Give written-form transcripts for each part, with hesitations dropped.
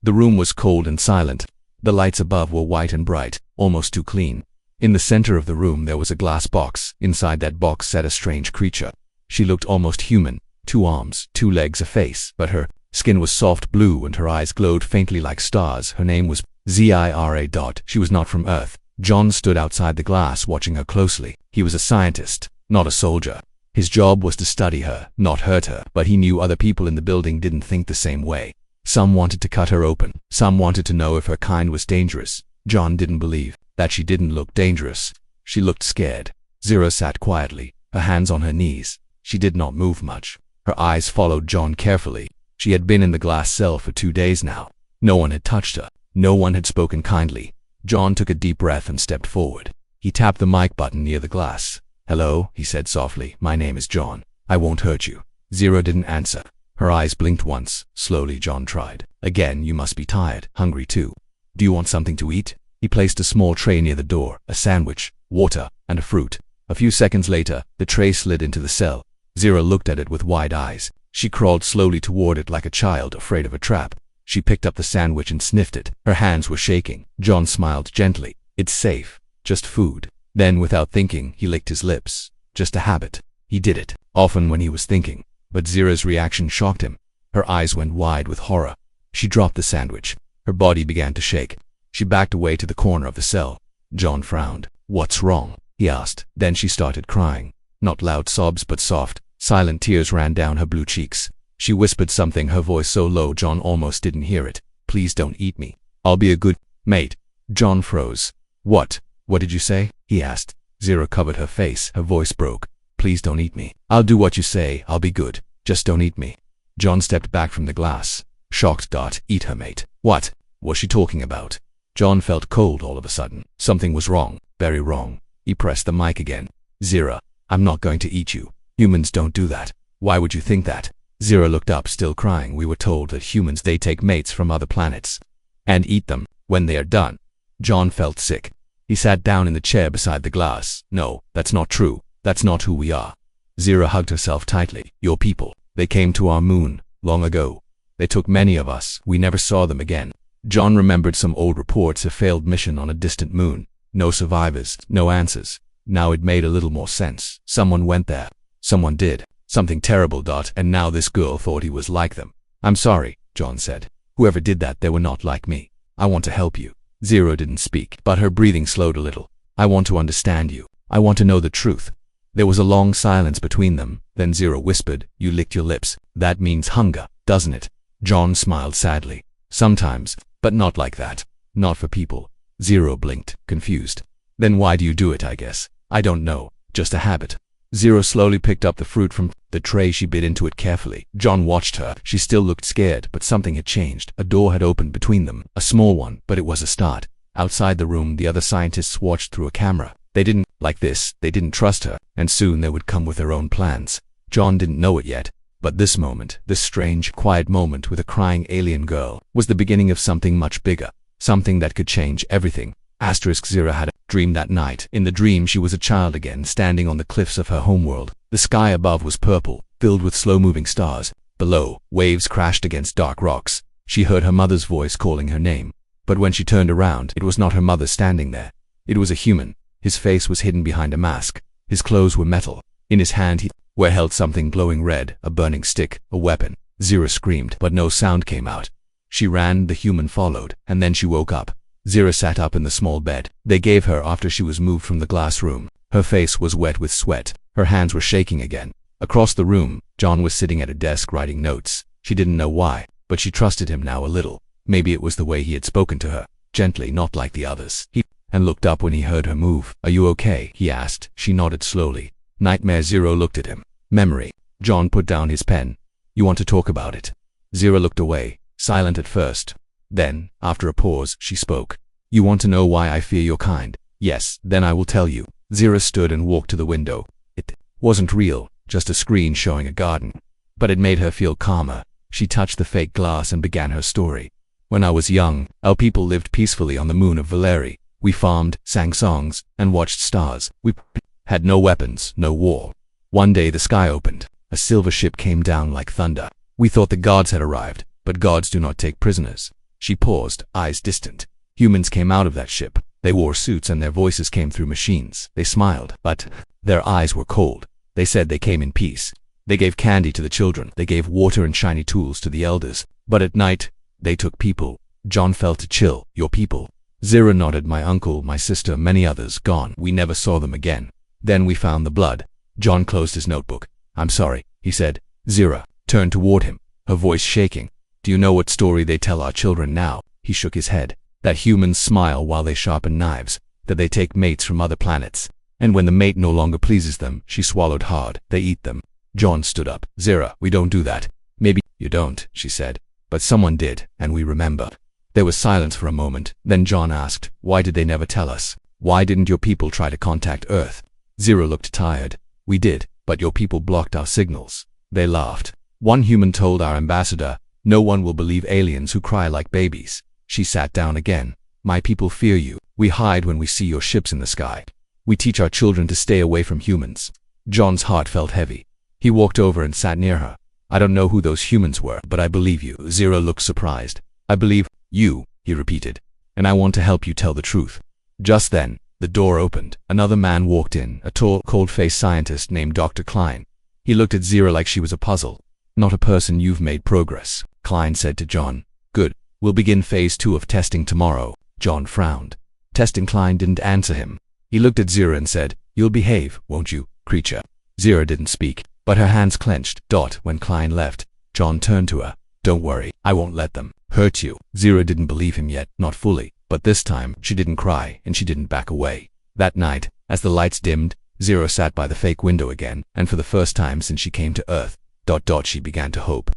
The room was cold and silent. The lights above were white and bright, almost too clean. In the center of the room there was a glass box. Inside that box sat a strange creature. She looked almost human. 2 arms, 2 legs, a face, but her skin was soft blue and her eyes glowed faintly like stars. Her name was Zira. She was not from Earth. John stood outside the glass watching her closely. He was a scientist, not a soldier. His job was to study her, not hurt her, but he knew other people in the building didn't think the same way. Some wanted to cut her open. Some wanted to know if her kind was dangerous. John didn't believe that she didn't look dangerous. She looked scared. Zira sat quietly, her hands on her knees. She did not move much. Her eyes followed John carefully. She had been in the glass cell for 2 days now. No one had touched her. No one had spoken kindly. John took a deep breath and stepped forward. He tapped the mic button near the glass. "Hello," he said softly. "My name is John. I won't hurt you." Zira didn't answer. Her eyes blinked once. Slowly John tried. "Again, you must be tired. Hungry too. Do you want something to eat?" He placed a small tray near the door, a sandwich, water, and a fruit. A few seconds later, the tray slid into the cell. Zira looked at it with wide eyes. She crawled slowly toward it like a child afraid of a trap. She picked up the sandwich and sniffed it. Her hands were shaking. John smiled gently. "It's safe. Just food." Then, without thinking, he licked his lips. Just a habit. He did it often when he was thinking. But Zira's reaction shocked him. Her eyes went wide with horror. She dropped the sandwich. Her body began to shake. She backed away to the corner of the cell. John frowned. "What's wrong?" he asked. Then she started crying. Not loud sobs, but soft, silent tears ran down her blue cheeks. She whispered something, her voice so low John almost didn't hear it. "Please don't eat me. I'll be a good mate." John froze. What did you say?" he asked. Zira covered her face. Her voice broke. "Please don't eat me. I'll do what you say. I'll be good. Just don't eat me." John stepped back from the glass. Shocked. "Eat her, mate. What was she talking about?" John felt cold all of a sudden. Something was wrong. Very wrong. He pressed the mic again. "Zira, I'm not going to eat you. Humans don't do that. Why would you think that?" Zira looked up, still crying. "We were told that humans, they take mates from other planets and eat them when they are done." John felt sick. He sat down in the chair beside the glass. "No, that's not true. That's not who we are." Zira hugged herself tightly. "Your people, they came to our moon long ago. They took many of us. We never saw them again." John remembered some old reports, a failed mission on a distant moon. No survivors, no answers. Now it made a little more sense. Someone went there. Someone did. Something terrible. And now this girl thought he was like them. "I'm sorry," John said. "Whoever did that, they were not like me. I want to help you." Zira didn't speak, but her breathing slowed a little. "I want to understand you. I want to know the truth." There was a long silence between them. Then Zira whispered, "You licked your lips. That means hunger, doesn't it?" John smiled sadly. "Sometimes, but not like that. Not for people." Zira blinked, confused. "Then why do you do it? I guess. I don't know. Just a habit." Zira slowly picked up the fruit from the tray. She bit into it carefully. John watched her. She still looked scared, but something had changed. A door had opened between them. A small one, but it was a start. Outside the room, the other scientists watched through a camera. They didn't like this. They didn't trust her, and soon they would come with their own plans. John didn't know it yet, but this moment, this strange, quiet moment with a crying alien girl, was the beginning of something much bigger. Something that could change everything. Zira had a dream that night. In the dream, she was a child again, standing on the cliffs of her homeworld. The sky above was purple, filled with slow-moving stars. Below, waves crashed against dark rocks. She heard her mother's voice calling her name. But when she turned around, it was not her mother standing there. It was a human. His face was hidden behind a mask. His clothes were metal. In his hand he held something glowing red, a burning stick, a weapon. Zira screamed, but no sound came out. She ran, the human followed, and then she woke up. Zira sat up in the small bed they gave her after she was moved from the glass room. Her face was wet with sweat. Her hands were shaking again. Across the room, John was sitting at a desk writing notes. She didn't know why, but she trusted him now a little. Maybe it was the way he had spoken to her, gently, not like the others. He looked up when he heard her move. "Are you okay?" he asked. She nodded slowly. "Nightmare." Zira looked at him. "Memory." John put down his pen. "You want to talk about it?" Zira looked away, silent at first. Then, after a pause, she spoke. "You want to know why I fear your kind?" "Yes, then I will tell you." Zira stood and walked to the window. It wasn't real, just a screen showing a garden. But it made her feel calmer. She touched the fake glass and began her story. "When I was young, our people lived peacefully on the moon of Valeri. We farmed, sang songs, and watched stars. We had no weapons, no war. One day the sky opened. A silver ship came down like thunder. We thought the gods had arrived, but gods do not take prisoners. She paused, eyes distant. Humans came out of that ship. They wore suits and their voices came through machines. They smiled, but their eyes were cold. They said they came in peace. They gave candy to the children. They gave water and shiny tools to the elders. But at night, they took people. John felt a chill. Your people. Zira nodded. My uncle, my sister, many others, gone. We never saw them again. Then we found the blood. John closed his notebook. I'm sorry, he said. Zira turned toward him, her voice shaking. Do you know what story they tell our children now? He shook his head. That humans smile while they sharpen knives, that they take mates from other planets. And when the mate no longer pleases them, she swallowed hard, they eat them. John stood up. Zira, we don't do that. Maybe you don't, she said. But someone did, and we remember. There was silence for a moment. Then John asked, why did they never tell us? Why didn't your people try to contact Earth? Zira looked tired. We did, but your people blocked our signals. They laughed. One human told our ambassador, no one will believe aliens who cry like babies. She sat down again. My people fear you. We hide when we see your ships in the sky. We teach our children to stay away from humans. John's heart felt heavy. He walked over and sat near her. I don't know who those humans were, but I believe you. Zira looked surprised. I believe you, he repeated. And I want to help you tell the truth. Just then, the door opened. Another man walked in, a tall, cold-faced scientist named Dr. Klein. He looked at Zira like she was a puzzle. Not a person. You've made progress, Klein said to John. Good. We'll begin phase 2 of testing tomorrow. John frowned. Testing. Klein didn't answer him. He looked at Zira and said, you'll behave, won't you, creature? Zira didn't speak, but her hands clenched. When Klein left, John turned to her. Don't worry, I won't let them hurt you. Zira didn't believe him yet, not fully, but this time she didn't cry and she didn't back away. That night, as the lights dimmed, Zira sat by the fake window again, and for the first time since she came to Earth, she began to hope.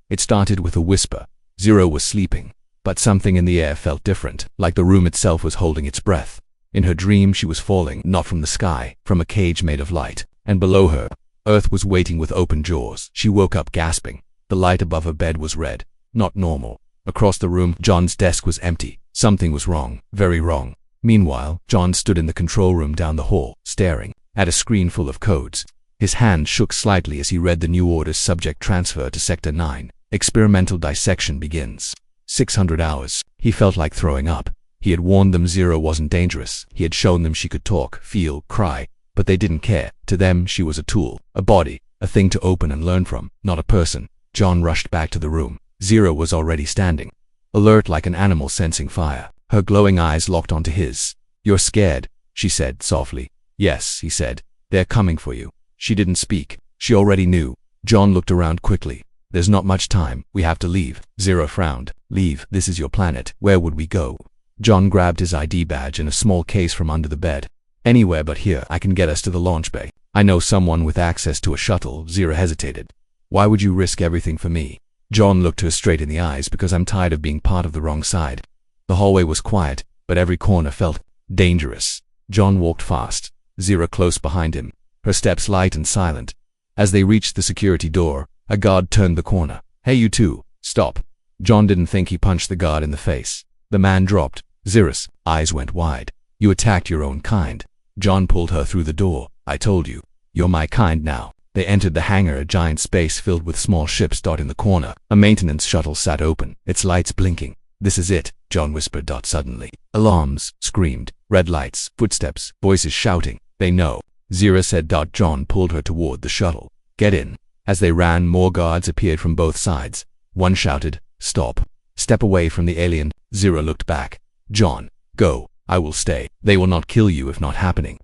It started with a whisper. Zira was sleeping, but something in the air felt different, like the room itself was holding its breath. In her dream she was falling, not from the sky, from a cage made of light, and below her, Earth was waiting with open jaws. She woke up gasping. The light above her bed was red, not normal. Across the room, John's desk was empty. Something was wrong, very wrong. Meanwhile, John stood in the control room down the hall, staring at a screen full of codes. His hand shook slightly as he read the new orders. Subject transfer to Sector 9. Experimental dissection begins. 600 hours. He felt like throwing up. He had warned them Zira wasn't dangerous. He had shown them she could talk, feel, cry, but they didn't care. To them, she was a tool, a body, a thing to open and learn from, not a person. John rushed back to the room. Zira was already standing, alert like an animal sensing fire. Her glowing eyes locked onto his. You're scared, she said softly. Yes, he said. They're coming for you. She didn't speak. She already knew. John looked around quickly. There's not much time. We have to leave. Zira frowned. Leave? This is your planet. Where would we go? John grabbed his ID badge and a small case from under the bed. Anywhere but here. I can get us to the launch bay. I know someone with access to a shuttle. Zira hesitated. Why would you risk everything for me? John looked her straight in the eyes. Because I'm tired of being part of the wrong side. The hallway was quiet, but every corner felt dangerous. John walked fast, Zira close behind him, her steps light and silent. As they reached the security door, a guard turned the corner. Hey, you two, stop. John didn't think. He punched the guard in the face. The man dropped. Zira's eyes went wide. You attacked your own kind. John pulled her through the door. I told you. You're my kind now. They entered the hangar, a giant space filled with small ships. In the corner, a maintenance shuttle sat open, its lights blinking. This is it, John whispered. Suddenly, alarms screamed, red lights, footsteps, voices shouting. They know, Zira said. John pulled her toward the shuttle. Get in. As they ran, more guards appeared from both sides. One shouted, stop. Step away from the alien. Zira looked back. John, go. I will stay. They will not kill you if not happening.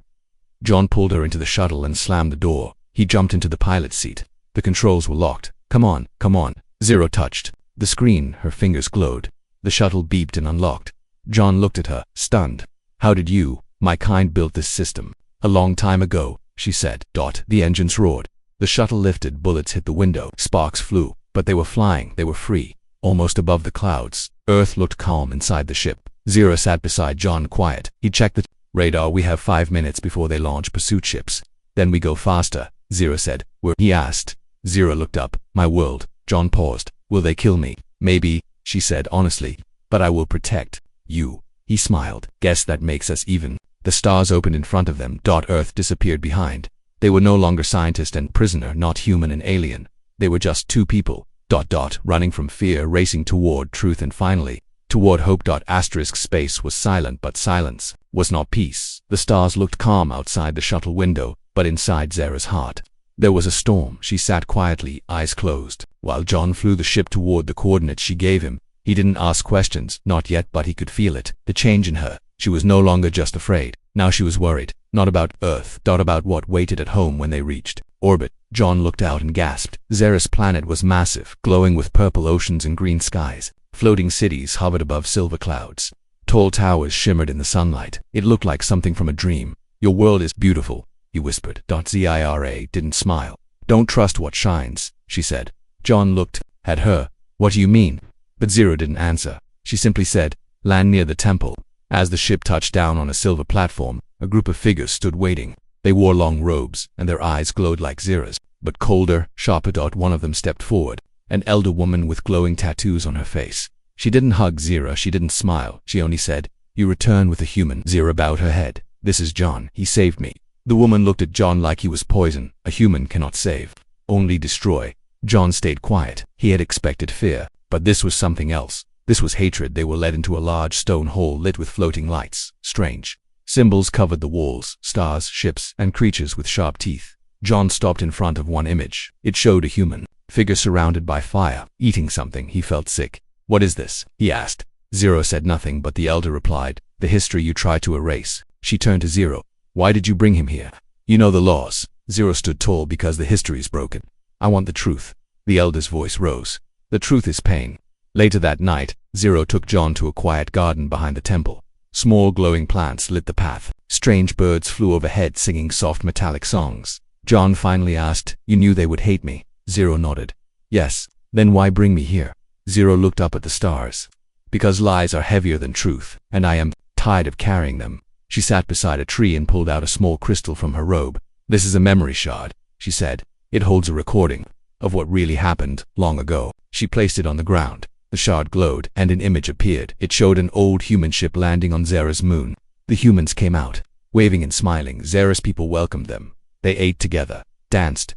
John pulled her into the shuttle and slammed the door. He jumped into the pilot's seat. The controls were locked. Come on, come on. Zira touched the screen. Her fingers glowed. The shuttle beeped and unlocked. John looked at her, stunned. How did you, my kind, build this system? A long time ago, she said. The engines roared. The shuttle lifted. Bullets hit the window. Sparks flew. But they were flying. They were free. Almost above the clouds. Earth looked calm inside the ship. Zira sat beside John, quiet. He checked the radar. We have 5 minutes before they launch pursuit ships. Then we go faster, Zira said. He asked. Zira looked up. My world. John paused. Will they kill me? Maybe, she said honestly. But I will protect you. He smiled. Guess that makes us even. The stars opened in front of them. Earth disappeared behind. They were no longer scientist and prisoner, not human and alien. They were just two people. Running from fear, racing toward truth, and finally, toward hope. Space was silent, but silence was not peace. The stars looked calm outside the shuttle window, but inside Zara's heart there was a storm. She sat quietly, eyes closed, while John flew the ship toward the coordinates she gave him. He didn't ask questions, not yet, but he could feel it, the change in her. She was no longer just afraid. Now she was worried, not about Earth, but about what waited at home when they reached orbit. John looked out and gasped. Zara's planet was massive, glowing with purple oceans and green skies. Floating cities hovered above silver clouds. Tall towers shimmered in the sunlight. It looked like something from a dream. "Your world is beautiful," he whispered. Zira didn't smile. "Don't trust what shines," she said. John looked at her. "What do you mean?" But Zira didn't answer. She simply said, "Land near the temple." As the ship touched down on a silver platform, a group of figures stood waiting. They wore long robes, and their eyes glowed like Zira's, but colder, sharper. One of them stepped forward, an elder woman with glowing tattoos on her face. She didn't hug Zira, she didn't smile, she only said, "You return with a human." Zira bowed her head. "This is John, he saved me." The woman looked at John like he was poison. "A human cannot save, only destroy." John stayed quiet. He had expected fear, but this was something else. This was hatred. They were led into a large stone hall lit with floating lights. Strange symbols covered the walls, stars, ships, and creatures with sharp teeth. John stopped in front of one image. It showed a human figure surrounded by fire, eating something. He felt sick. "What is this?" he asked. Zero said nothing, but the elder replied, "The history you tried to erase." She turned to Zero. "Why did you bring him here?" "You know the laws." Zero stood tall. "Because the history is broken. I want the truth." The elder's voice rose. "The truth is pain." Later that night, Zero took John to a quiet garden behind the temple. Small glowing plants lit the path. Strange birds flew overhead singing soft metallic songs. John finally asked, "You knew they would hate me?" Zero nodded. "Yes." "Then why bring me here?" Zero looked up at the stars. "Because lies are heavier than truth, and I am tired of carrying them." She sat beside a tree and pulled out a small crystal from her robe. "This is a memory shard," she said. "It holds a recording of what really happened long ago." She placed it on the ground. The shard glowed, and an image appeared. It showed an old human ship landing on Zara's moon. The humans came out, waving and smiling. Zara's people welcomed them. They ate together, danced,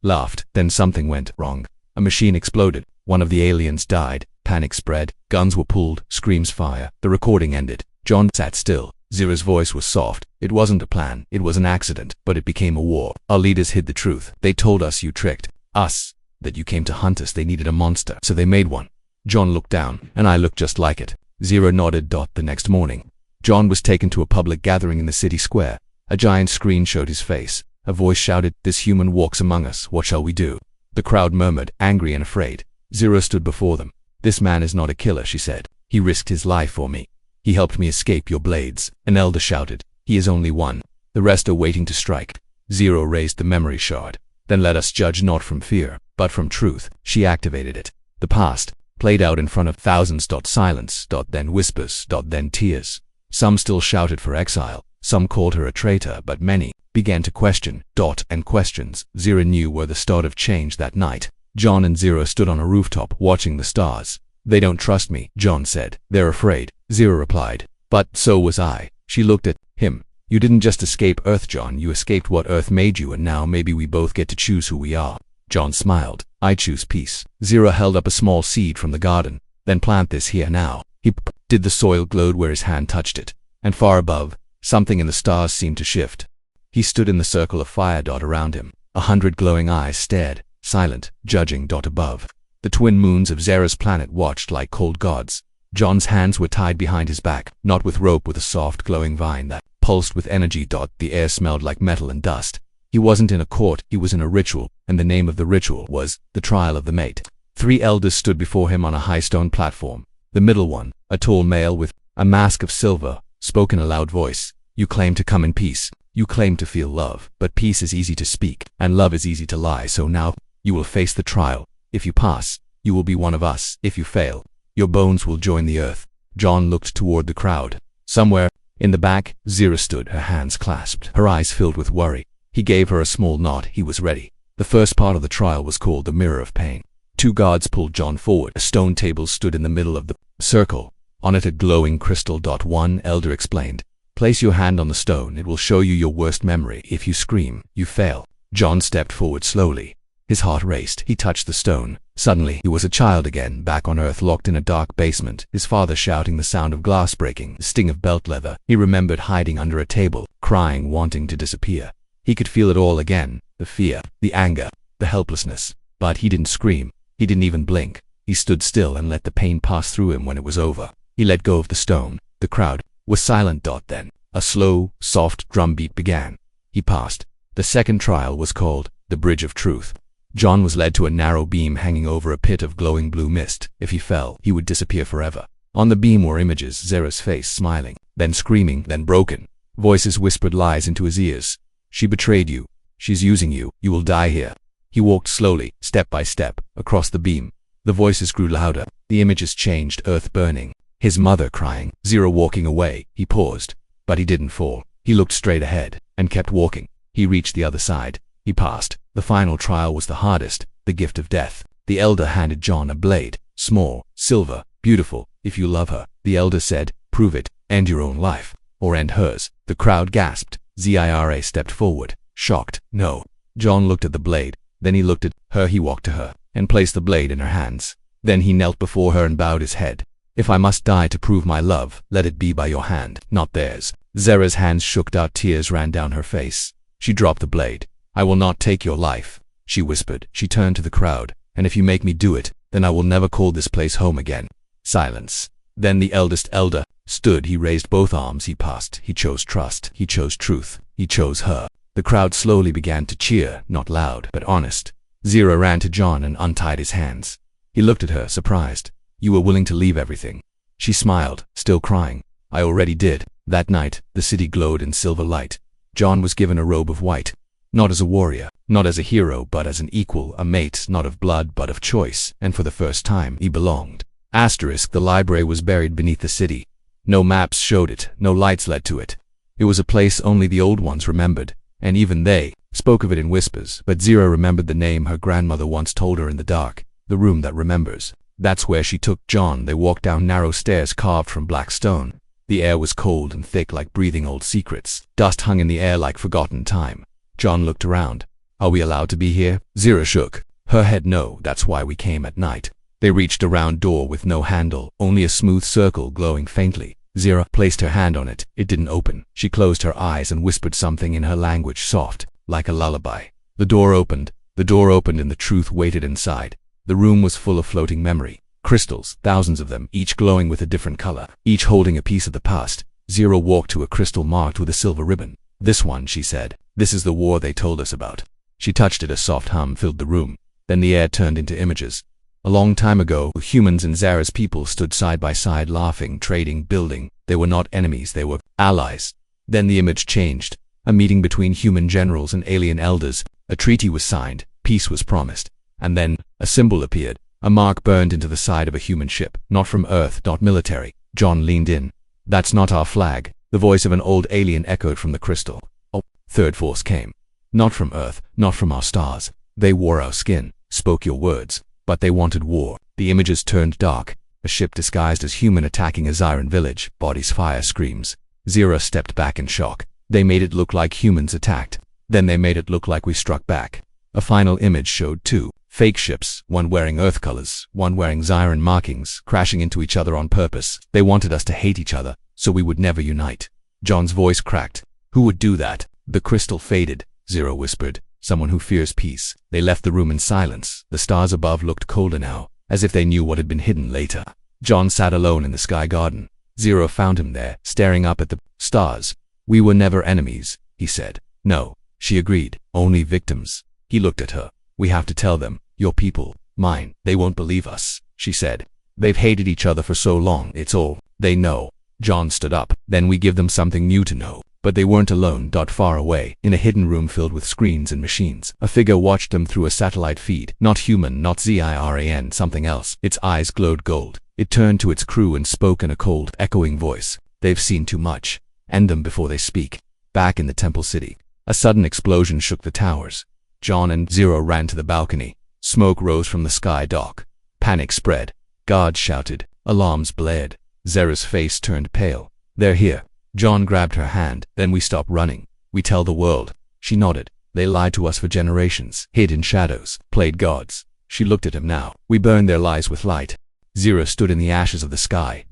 laughed. Then something went wrong. A machine exploded. One of the aliens died. Panic spread. Guns were pulled. Screams fire. The recording ended. John sat still. Zira's voice was soft. "It wasn't a plan. It was an accident. But it became a war. Our leaders hid the truth. They told us you tricked us, that you came to hunt us. They needed a monster, so they made one." John looked down, "And I looked just like it." Zira nodded. The next morning, John was taken to a public gathering in the city square. A giant screen showed his face. A voice shouted, "This human walks among us. What shall we do?" The crowd murmured, angry and afraid. Zira stood before them. "This man is not a killer," she said. "He risked his life for me. He helped me escape your blades." An elder shouted, "He is only one. The rest are waiting to strike." Zira raised the memory shard. "Then let us judge not from fear, but from truth." She activated it. The past played out in front of thousands. Silence. Then whispers. Then tears. Some still shouted for exile. Some called her a traitor, but many began to question. And questions, Zira knew, were the start of change that night. John and Zira stood on a rooftop, watching the stars. "They don't trust me," John said. "They're afraid," Zira replied. "But so was I." She looked at him. "You didn't just escape Earth, John. You escaped what Earth made you, and now maybe we both get to choose who we are." John smiled. "I choose peace." Zira held up a small seed from the garden. "Then plant this here now." He did. The soil glowed where his hand touched it. And far above, something in the stars seemed to shift. He stood in the circle of fire. Around him, 100 glowing eyes stared, silent, judging. Above, the twin moons of Zara's planet watched like cold gods. John's hands were tied behind his back, not with rope, with a soft glowing vine that pulsed with energy. The air smelled like metal and dust. He wasn't in a court, he was in a ritual, and the name of the ritual was the trial of the mate. 3 elders stood before him on a high stone platform. The middle one, a tall male with a mask of silver, spoke in a loud voice. "You claim to come in peace. You claim to feel love, but peace is easy to speak, and love is easy to lie. So now, you will face the trial. If you pass, you will be one of us. If you fail, your bones will join the earth." John looked toward the crowd. Somewhere in the back, Zira stood, her hands clasped, her eyes filled with worry. He gave her a small nod. He was ready. The first part of the trial was called the Mirror of Pain. 2 guards pulled John forward. A stone table stood in the middle of the circle. On it a glowing crystal. One elder explained, "Place your hand on the stone. It will show you your worst memory. If you scream, you fail." John stepped forward slowly. His heart raced. He touched the stone. Suddenly, he was a child again, back on Earth, locked in a dark basement, his father shouting, the sound of glass breaking, the sting of belt leather. He remembered hiding under a table, crying, wanting to disappear. He could feel it all again, the fear, the anger, the helplessness. But he didn't scream. He didn't even blink. He stood still and let the pain pass through him. When it was over, he let go of the stone. The crowd was silent. Then, a slow, soft drum beat began. He passed. The second trial was called the Bridge of Truth. John was led to a narrow beam hanging over a pit of glowing blue mist. If he fell, he would disappear forever. On the beam were images, Zara's face smiling, then screaming, then broken. Voices whispered lies into his ears. She betrayed you. She's using you. You will die here. He walked slowly, step by step, across the beam. The voices grew louder. The images changed, earth burning. His mother crying, Zara walking away. He paused, but he didn't fall. He looked straight ahead, and kept walking. He reached the other side. He passed. The final trial was the hardest, the gift of death. The elder handed John a blade, small, silver, beautiful. If you love her, the elder said, prove it, end your own life, or end hers. The crowd gasped. Zara stepped forward, shocked. No. John looked at the blade, then he looked at her. He walked to her, and placed the blade in her hands. Then he knelt before her and bowed his head. If I must die to prove my love, let it be by your hand, not theirs. Zara's hands shook out, tears ran down her face. She dropped the blade. I will not take your life, she whispered. She turned to the crowd, and if you make me do it, then I will never call this place home again. Silence. Then the eldest elder stood. He raised both arms. He passed. He chose trust. He chose truth. He chose her. The crowd slowly began to cheer, not loud, but honest. Zara ran to John and untied his hands. He looked at her, surprised. You were willing to leave everything. She smiled, still crying. I already did. That night, the city glowed in silver light. John was given a robe of white. Not as a warrior, not as a hero, but as an equal, a mate, not of blood, but of choice, and for the first time, he belonged. The library was buried beneath the city. No maps showed it, no lights led to it. It was a place only the old ones remembered, and even they spoke of it in whispers. But Zara remembered the name her grandmother once told her in the dark, the room that remembers. That's where she took John. They walked down narrow stairs carved from black stone. The air was cold and thick, like breathing old secrets. Dust hung in the air like forgotten time. John looked around. Are we allowed to be here? Zara shook her head. No, that's why we came at night. They reached a round door with no handle, only a smooth circle glowing faintly. Zara placed her hand on it. It didn't open. She closed her eyes and whispered something in her language, soft, like a lullaby. The door opened. And the truth waited inside. The room was full of floating memory. Crystals, thousands of them, each glowing with a different color, each holding a piece of the past. Zara walked to a crystal marked with a silver ribbon. This one, she said. This is the war they told us about. She touched it. A soft hum filled the room. Then the air turned into images. A long time ago, humans and Zara's people stood side by side, laughing, trading, building. They were not enemies, they were allies. Then the image changed. A meeting between human generals and alien elders. A treaty was signed. Peace was promised. And then, a symbol appeared. A mark burned into the side of a human ship. Not from Earth, not military. John leaned in. That's not our flag. The voice of an old alien echoed from the crystal. Oh, third force came. Not from Earth, not from our stars. They wore our skin, spoke your words, but they wanted war. The images turned dark. A ship disguised as human attacking a Zyran village, bodies, fire, screams. Zara stepped back in shock. They made it look like humans attacked. Then they made it look like we struck back. A final image showed two fake ships, one wearing Earth colors, one wearing Zyran markings, crashing into each other on purpose. They wanted us to hate each other, so we would never unite. John's voice cracked. Who would do that? The crystal faded. Zara whispered. Someone who fears peace. They left the room in silence. The stars above looked colder now, as if they knew what had been hidden later. John sat alone in the sky garden. Zara found him there, staring up at the stars. We were never enemies, he said. No, she agreed. Only victims. He looked at her. We have to tell them. Your people. Mine. They won't believe us, she said. They've hated each other for so long. It's all they know. John stood up. Then we give them something new to know. But they weren't alone. Far away, in a hidden room filled with screens and machines, a figure watched them through a satellite feed. Not human, not Ziran, something else. Its eyes glowed gold. It turned to its crew and spoke in a cold, echoing voice. They've seen too much. End them before they speak. Back in the temple city, a sudden explosion shook the towers. John and Zara ran to the balcony. Smoke rose from the sky dock. Panic spread. Guards shouted. Alarms blared. Zara's face turned pale. They're here. John grabbed her hand. Then we stop running. We tell the world. She nodded. They lied to us for generations, hid in shadows, played gods. She looked at him now. We burn their lives with light. Zero stood in the ashes of the sky.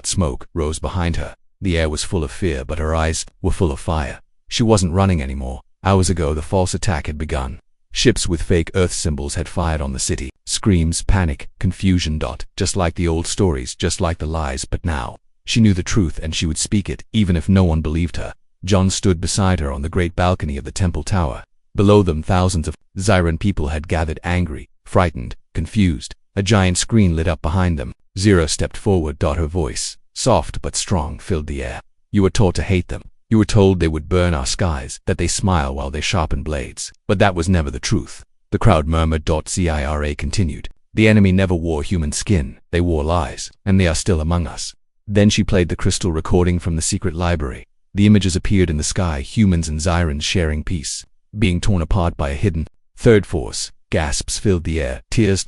Smoke rose behind her. The air was full of fear, but her eyes were full of fire. She wasn't running anymore. Hours ago, the false attack had begun. Ships with fake Earth symbols had fired on the city. Screams, panic, confusion. Just like the old stories, just like the lies, but now she knew the truth and she would speak it, even if no one believed her. John stood beside her on the great balcony of the temple tower. Below them, thousands of Zyran people had gathered, angry, frightened, confused. A giant screen lit up behind them. Zero stepped forward. Her voice, soft but strong, filled the air. You were taught to hate them. You were told they would burn our skies, that they smile while they sharpen blades. But that was never the truth. The crowd murmured. Cira continued. The enemy never wore human skin. They wore lies, and they are still among us. Then she played the crystal recording from the secret library. The images appeared in the sky, humans and Zyrans sharing peace, being torn apart by a hidden third force. Gasps filled the air. Tears.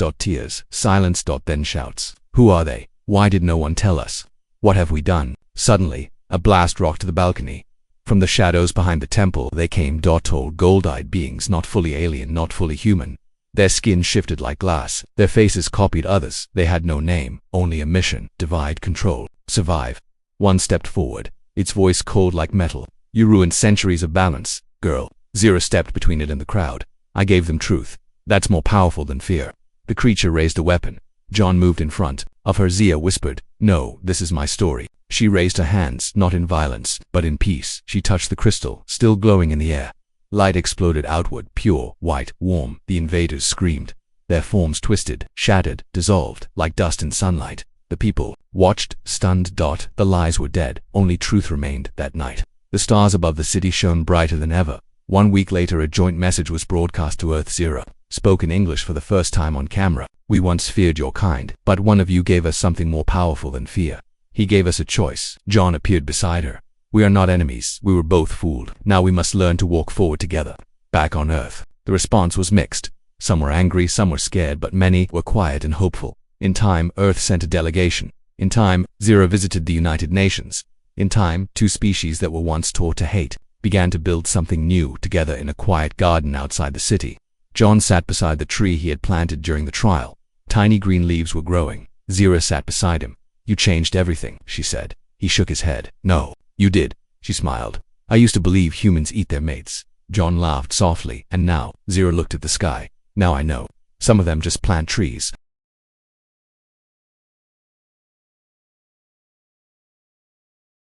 Silence. Then shouts. Who are they? Why did no one tell us? What have we done? Suddenly, a blast rocked the balcony. From the shadows behind the temple, they came. Tall, gold-eyed beings, not fully alien, not fully human. Their skin shifted like glass. Their faces copied others. They had no name, only a mission: divide, control, survive. One stepped forward, its voice cold like metal. You ruined centuries of balance, girl. Zero stepped between it and the crowd. I gave them truth. That's more powerful than fear. The creature raised a weapon. John moved in front of her. Zia whispered, no, this is my story. She raised her hands, not in violence, but in peace. She touched the crystal, still glowing in the air. Light exploded outward, pure, white, warm. The invaders screamed. Their forms twisted, shattered, dissolved, like dust in sunlight. The people watched, stunned. The lies were dead. Only truth remained that night. The stars above the city shone brighter than ever. 1 week later, a joint message was broadcast to Earth. Zero spoke in English for the first time on camera. We once feared your kind, but one of you gave us something more powerful than fear. He gave us a choice. John appeared beside her. We are not enemies. We were both fooled. Now we must learn to walk forward together. Back on Earth, the response was mixed. Some were angry, some were scared, but many were quiet and hopeful. In time, Earth sent a delegation. In time, Zero visited the United Nations. In time, 2 species that were once taught to hate began to build something new together in a quiet garden outside the city. John sat beside the tree he had planted during the trial. Tiny green leaves were growing. Zero sat beside him. You changed everything, she said. He shook his head. No, you did, she smiled. I used to believe humans eat their mates. John laughed softly, and now, Zero looked at the sky. Now I know. Some of them just plant trees,